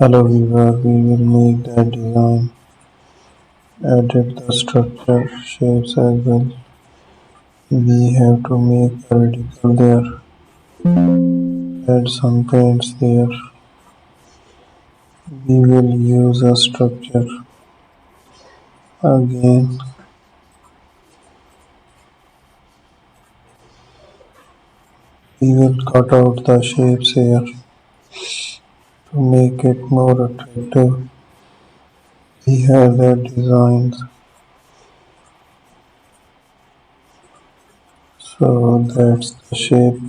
Hello viewer, we will make that design, edit the structure, shapes as well. We have to make a radical there, add some paints there. We will use a structure again. We will cut out the shapes here to make it more attractive. We have the designs, so that's the shape.